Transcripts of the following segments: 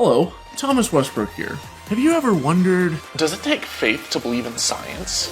Hello, Thomas Westbrook here. Have you ever wondered, does it take faith to believe in science?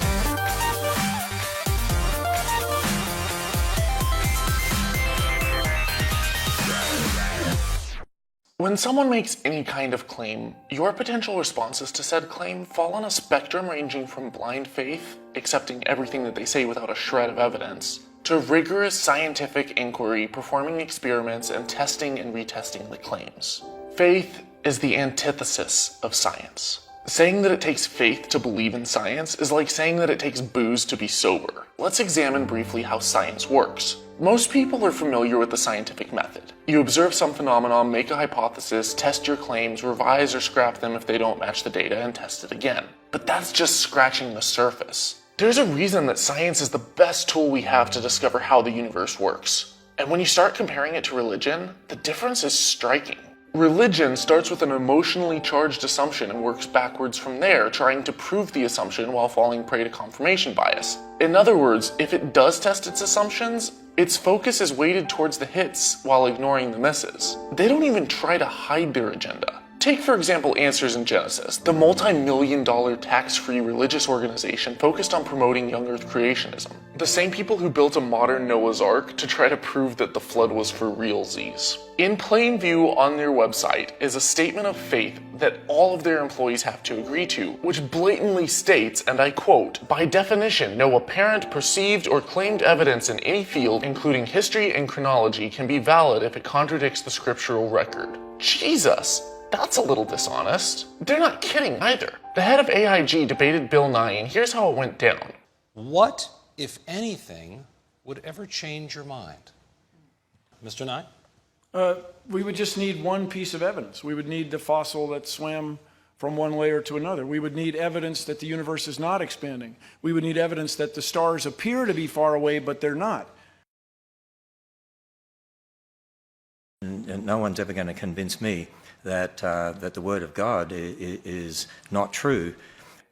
When someone makes any kind of claim, your potential responses to said claim fall on a spectrum ranging from blind faith, accepting everything that they say without a shred of evidence, to rigorous scientific inquiry, performing experiments and testing and retesting the claims. Faith is the antithesis of science. Saying that it takes faith to believe in science is like saying that it takes booze to be sober. Let's examine briefly how science works. Most people are familiar with the scientific method. You observe some phenomenon, make a hypothesis, test your claims, revise or scrap them if they don't match the data, and test it again. But that's just scratching the surface. There's a reason that science is the best tool we have to discover how the universe works. And when you start comparing it to religion, the difference is striking. Religion starts with an emotionally charged assumption and works backwards from there, trying to prove the assumption while falling prey to confirmation bias. In other words, if it does test its assumptions, its focus is weighted towards the hits while ignoring the misses. They don't even try to hide their agenda. Take, for example, Answers in Genesis, the multi-million-dollar tax-free religious organization focused on promoting young earth creationism. The same people who built a modern Noah's Ark to try to prove that the flood was for realsies. In plain view on their website is a statement of faith that all of their employees have to agree to, which blatantly states, and I quote, "By definition, no apparent, perceived, or claimed evidence in any field, including history and chronology, can be valid if it contradicts the scriptural record." Jesus! That's a little dishonest. They're not kidding either. The head of AIG debated Bill Nye, and here's how it went down. What, if anything, would ever change your mind? Mr. Nye? We would just need one piece of evidence. We would need the fossil that swam from one layer to another. We would need evidence that the universe is not expanding. We would need evidence that the stars appear to be far away, but they're not. And no one's ever going to convince me that the Word of God is not true.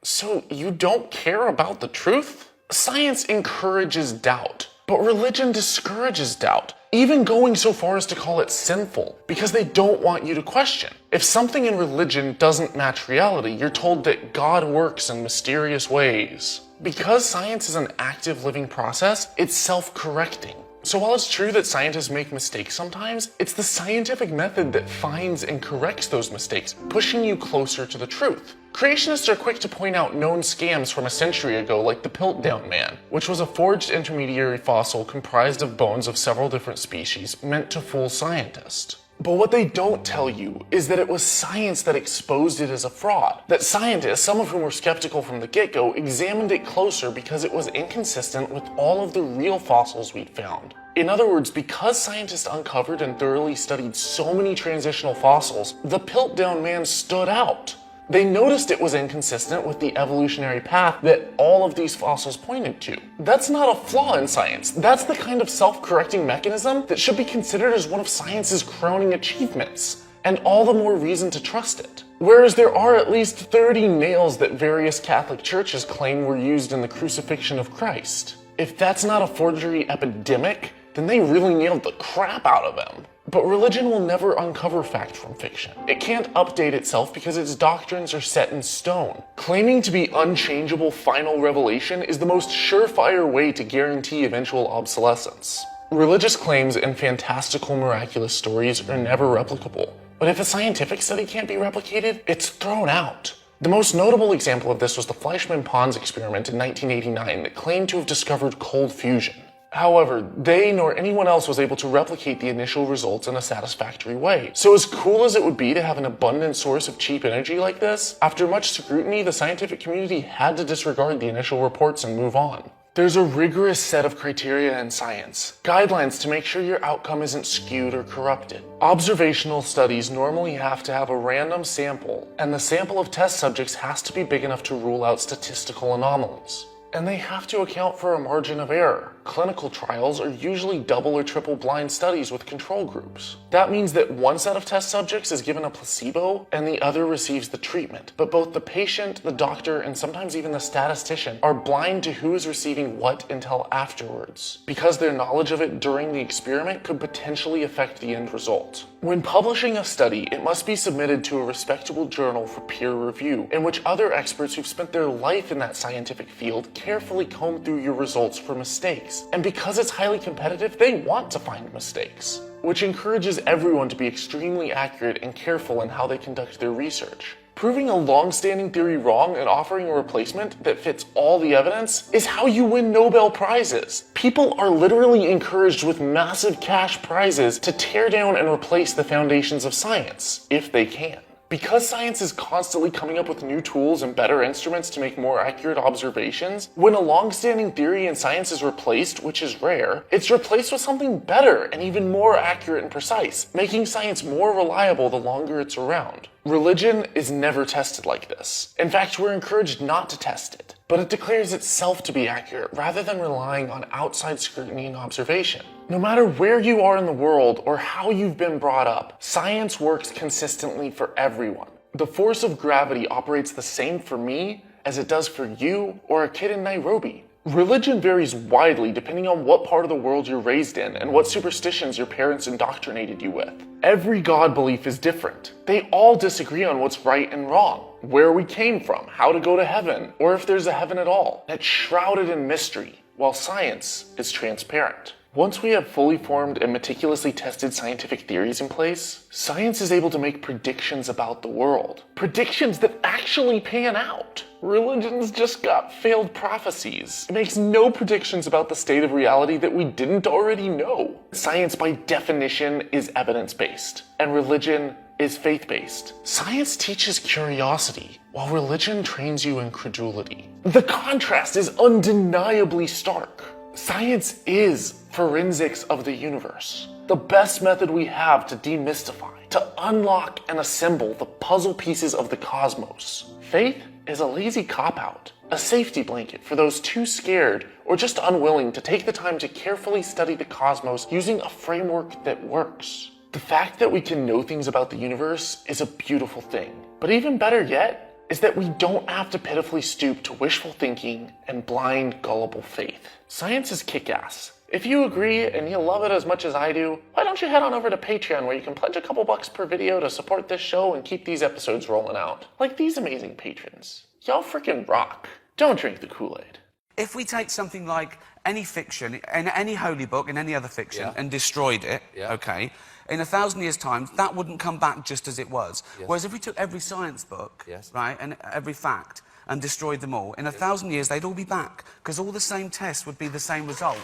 So you don't care about the truth? Science encourages doubt, but religion discourages doubt, even going so far as to call it sinful, because they don't want you to question. If something in religion doesn't match reality, you're told that God works in mysterious ways. Because science is an active living process, it's self-correcting. So while it's true that scientists make mistakes sometimes, it's the scientific method that finds and corrects those mistakes, pushing you closer to the truth. Creationists are quick to point out known scams from a century ago, like the Piltdown Man, which was a forged intermediary fossil comprised of bones of several different species meant to fool scientists. But what they don't tell you is that it was science that exposed it as a fraud. That scientists, some of whom were skeptical from the get-go, examined it closer because it was inconsistent with all of the real fossils we'd found. In other words, because scientists uncovered and thoroughly studied so many transitional fossils, the Piltdown Man stood out. They noticed it was inconsistent with the evolutionary path that all of these fossils pointed to. That's not a flaw in science. That's the kind of self-correcting mechanism that should be considered as one of science's crowning achievements, and all the more reason to trust it. Whereas there are at least 30 nails that various Catholic churches claim were used in the crucifixion of Christ. If that's not a forgery epidemic, then they really nailed the crap out of him. But religion will never uncover fact from fiction. It can't update itself because its doctrines are set in stone. Claiming to be unchangeable final revelation is the most surefire way to guarantee eventual obsolescence. Religious claims and fantastical miraculous stories are never replicable. But if a scientific study can't be replicated, it's thrown out. The most notable example of this was the Fleischmann-Pons experiment in 1989 that claimed to have discovered cold fusion. However, they nor anyone else was able to replicate the initial results in a satisfactory way. So as cool as it would be to have an abundant source of cheap energy like this, after much scrutiny, the scientific community had to disregard the initial reports and move on. There's a rigorous set of criteria in science, guidelines to make sure your outcome isn't skewed or corrupted. Observational studies normally have to have a random sample, and the sample of test subjects has to be big enough to rule out statistical anomalies. And they have to account for a margin of error. clinical trials are usually double or triple blind studies with control groups. That means that one set of test subjects is given a placebo and the other receives the treatment. But both the patient, the doctor, and sometimes even the statistician are blind to who is receiving what until afterwards, because their knowledge of it during the experiment could potentially affect the end result. When publishing a study, it must be submitted to a respectable journal for peer review, in which other experts who've spent their life in that scientific field carefully comb through your results for mistakes. And because it's highly competitive, they want to find mistakes, which encourages everyone to be extremely accurate and careful in how they conduct their research. Proving a long-standing theory wrong and offering a replacement that fits all the evidence is how you win Nobel Prizes. People are literally encouraged with massive cash prizes to tear down and replace the foundations of science, if they can. Because science is constantly coming up with new tools and better instruments to make more accurate observations, when a long-standing theory in science is replaced, which is rare, it's replaced with something better and even more accurate and precise, making science more reliable the longer it's around. Religion is never tested like this. In fact, we're encouraged not to test it, but it declares itself to be accurate rather than relying on outside scrutiny and observation. No matter where you are in the world or how you've been brought up, science works consistently for everyone. The force of gravity operates the same for me as it does for you or a kid in Nairobi. Religion varies widely depending on what part of the world you're raised in and what superstitions your parents indoctrinated you with. Every God belief is different. They all disagree on what's right and wrong, where we came from, how to go to heaven, or if there's a heaven at all. It's shrouded in mystery, while science is transparent. Once we have fully formed and meticulously tested scientific theories in place, science is able to make predictions about the world. Predictions that actually pan out. Religion's just got failed prophecies. It makes no predictions about the state of reality that we didn't already know. Science, by definition, is evidence-based, and religion is faith-based. Science teaches curiosity, while religion trains you in credulity. The contrast is undeniably stark. Science is forensics of the universe, the best method we have to demystify, to unlock and assemble the puzzle pieces of the cosmos. Faith is a lazy cop-out, a safety blanket for those too scared or just unwilling to take the time to carefully study the cosmos using a framework that works. The fact that we can know things about the universe is a beautiful thing, but even better yet is that we don't have to pitifully stoop to wishful thinking and blind, gullible faith. Science is kick-ass. If you agree and you love it as much as I do, why don't you head on over to Patreon where you can pledge a couple bucks per video to support this show and keep these episodes rolling out. Like these amazing patrons. Y'all freaking rock. Don't drink the Kool-Aid. If we take something like any fiction, in any holy book, in any other fiction, and destroyed it, okay, in 1,000 years' time, that wouldn't come back just as it was. Whereas if we took every science book, right, and every fact, and destroyed them all, in 1,000 years, they'd all be back, because all the same tests would be the same result.